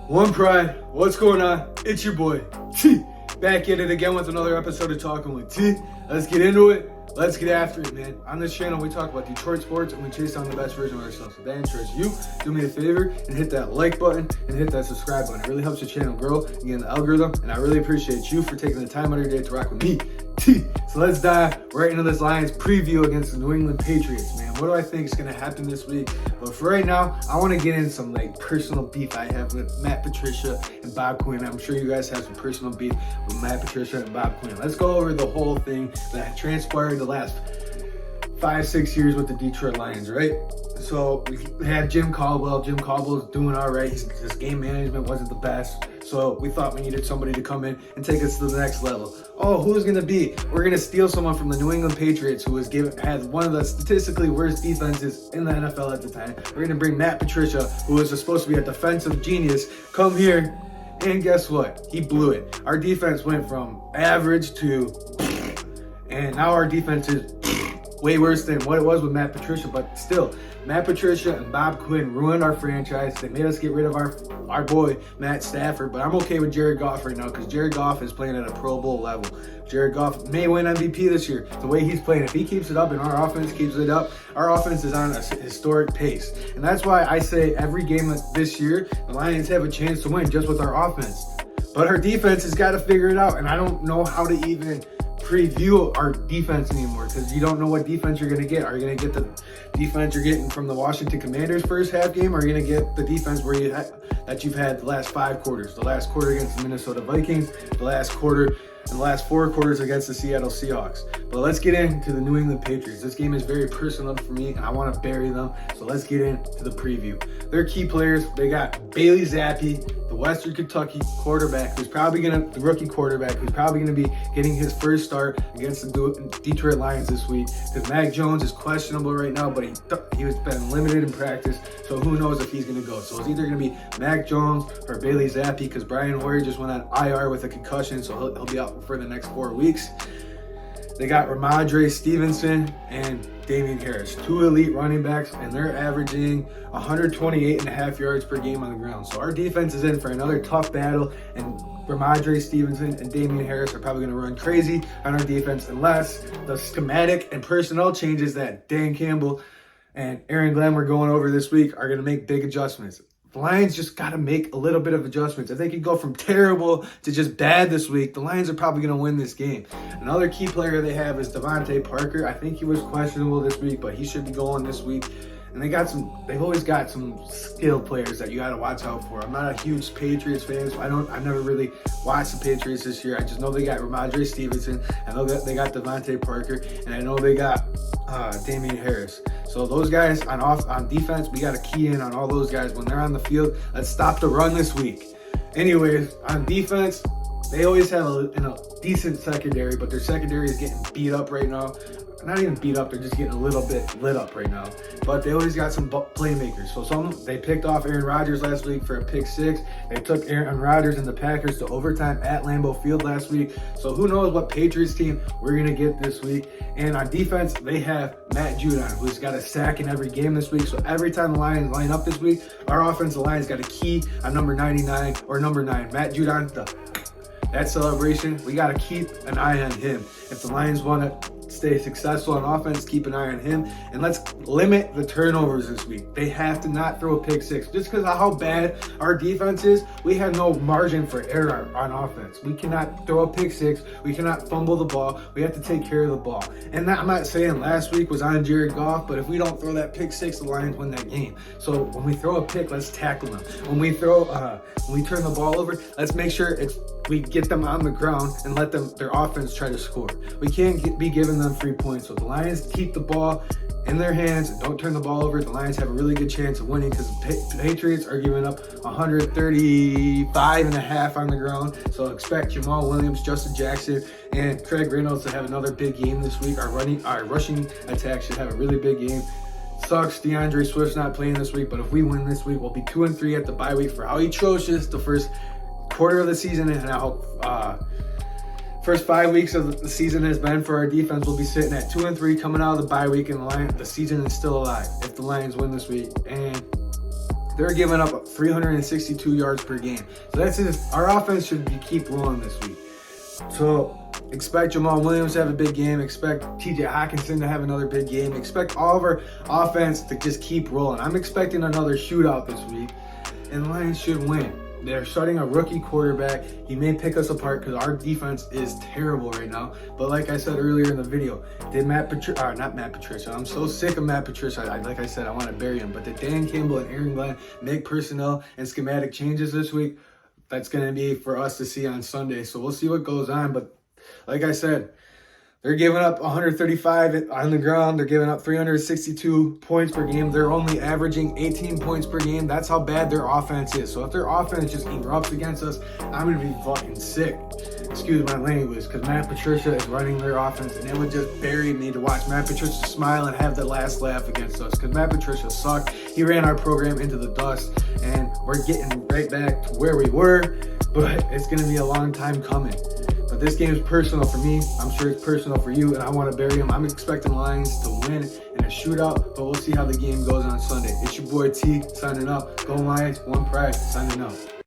One Pride, what's going on? It's your boy, T. Back at it again with another episode of Talking with T. Let's get into it. Let's get after it, man. On this channel, we talk about Detroit sports and we chase down the best version of ourselves. If that interests you, do me a favor and hit that like button and hit that subscribe button. It really helps the channel grow and get in the algorithm. And I really appreciate you for taking the time out of your day to rock with me, T. So let's dive right into this Lions preview against the New England Patriots, man. What do I think is going to happen this week? But for right now, I want to get in some personal beef I have with Matt Patricia and Bob Quinn. I'm sure you guys have some personal beef with Matt Patricia and Bob Quinn. Let's go over the whole thing that transpired the last 5-6 years with the Detroit Lions, right? So we had Jim Caldwell. Jim Caldwell's doing all right. His game management wasn't the best. So we thought we needed somebody to come in and take us to the next level. Oh, who's going to be? We're going to steal someone from the New England Patriots who had one of the statistically worst defenses in the NFL at the time. We're going to bring Matt Patricia, who was supposed to be a defensive genius, come here. And guess what? He blew it. Our defense went from average to and now our defense is way worse than what it was with Matt Patricia, but still, Matt Patricia and Bob Quinn ruined our franchise. They made us get rid of our boy, Matt Stafford, but I'm okay with Jared Goff right now because Jared Goff is playing at a Pro Bowl level. Jared Goff may win MVP this year. The way he's playing, if he keeps it up and our offense keeps it up, our offense is on a historic pace. And that's why I say every game this year, the Lions have a chance to win just with our offense. But our defense has got to figure it out, and I don't know how to even preview our defense anymore because you don't know what defense you're going to get. Are you going to get the defense you're getting from the Washington Commanders first half game, or are you going to get the defense that you've had the last 5 quarters? The last quarter against the Minnesota Vikings, the last quarter and the last 4 quarters against the Seattle Seahawks. But let's get into the New England Patriots. This game is very personal for me and I want to bury them. So let's get into the preview. Their key players, they got Bailey Zappi, the Western Kentucky quarterback, the rookie quarterback, who's probably going to be getting his first start against the Detroit Lions this week. Because Mac Jones is questionable right now, but he has been limited in practice, so who knows if he's going to go. So it's either going to be Mac Jones or Bailey Zappi, because Brian Hoyer just went on IR with a concussion, so he'll be out for the next 4 weeks. They got Ramondre Stevenson and Damian Harris, 2 elite running backs, and they're averaging 128.5 yards per game on the ground. So our defense is in for another tough battle, and Ramondre Stevenson and Damian Harris are probably going to run crazy on our defense unless the schematic and personnel changes that Dan Campbell and Aaron Glenn were going over this week are going to make big adjustments. The Lions just got to make a little bit of adjustments. If they can go from terrible to just bad this week, the Lions are probably going to win this game. Another key player they have is Devontae Parker. I think he was questionable this week, but he should be going this week. And they've always got some skilled players that you got to watch out for. I'm not a huge Patriots fan, so I've never really watched the Patriots this year. I just know they got Ramondre Stevenson. I know that they got Devontae Parker, and I know they got Damian Harris. So those guys on defense, we got to key in on all those guys when they're on the field. Let's stop the run this week. Anyways, on defense, they always have a decent secondary, but their secondary is getting beat up right now. Not even beat up, they're just getting a little bit lit up right now. But they always got some playmakers. So they picked off Aaron Rodgers last week for a pick 6. They took Aaron Rodgers and the Packers to overtime at Lambeau Field last week. So who knows what Patriots team we're going to get this week. And on defense, they have Matt Judon, who's got a sack in every game this week. So every time the Lions line up this week, our offensive line's got a key on number 99 or number 9. Matt Judon, that celebration, we got to keep an eye on him. If the Lions want to stay successful on offense, keep an eye on him, and let's limit the turnovers this week. They have to not throw a pick 6. Just because of how bad our defense is, we have no margin for error on offense. We cannot throw a pick 6. We cannot fumble the ball. We have to take care of the ball. And I'm not saying last week was on Jared Goff, but if we don't throw that pick 6, the Lions win that game. So when we throw a pick, let's tackle them. When we turn the ball over, let's make sure we get them on the ground and let their offense try to score. We can't be giving them free points. So the Lions keep the ball in their hands and don't turn the ball over. The Lions have a really good chance of winning because the Patriots are giving up 135.5 on the ground. So expect Jamal Williams, Justin Jackson, and Craig Reynolds to have another big game this week. Our rushing attack should have a really big game. Sucks DeAndre Swift's not playing this week, but if we win this week, we'll be 2-3 at the bye week for how atrocious the first quarter of the season and how first 5 weeks of the season has been for our defense. We'll be sitting at 2-3 coming out of the bye week, and the season is still alive if the Lions win this week. And they're giving up 362 yards per game. So that's it. Our offense should keep rolling this week. So expect Jamal Williams to have a big game. Expect TJ Hawkinson to have another big game. Expect all of our offense to just keep rolling. I'm expecting another shootout this week, and the Lions should win. They're starting a rookie quarterback. He may pick us apart because our defense is terrible right now. But like I said earlier in the video, did not Matt Patricia. I'm so sick of Matt Patricia. Like I said, I want to bury him. But did Dan Campbell and Aaron Glenn make personnel and schematic changes this week? That's going to be for us to see on Sunday. So we'll see what goes on. But like I said, they're giving up 135 on the ground. They're giving up 362 points per game. They're only averaging 18 points per game. That's how bad their offense is. So if their offense just erupts against us, I'm going to be fucking sick. Excuse my language, because Matt Patricia is running their offense, and it would just bury me to watch Matt Patricia smile and have the last laugh against us, because Matt Patricia sucked. He ran our program into the dust, and we're getting right back to where we were, but it's going to be a long time coming. But this game is personal for me. I'm sure it's personal for you, and I want to bury him. I'm expecting the Lions to win in a shootout, but we'll see how the game goes on Sunday. It's your boy T signing up. Go Lions, one pride, signing up.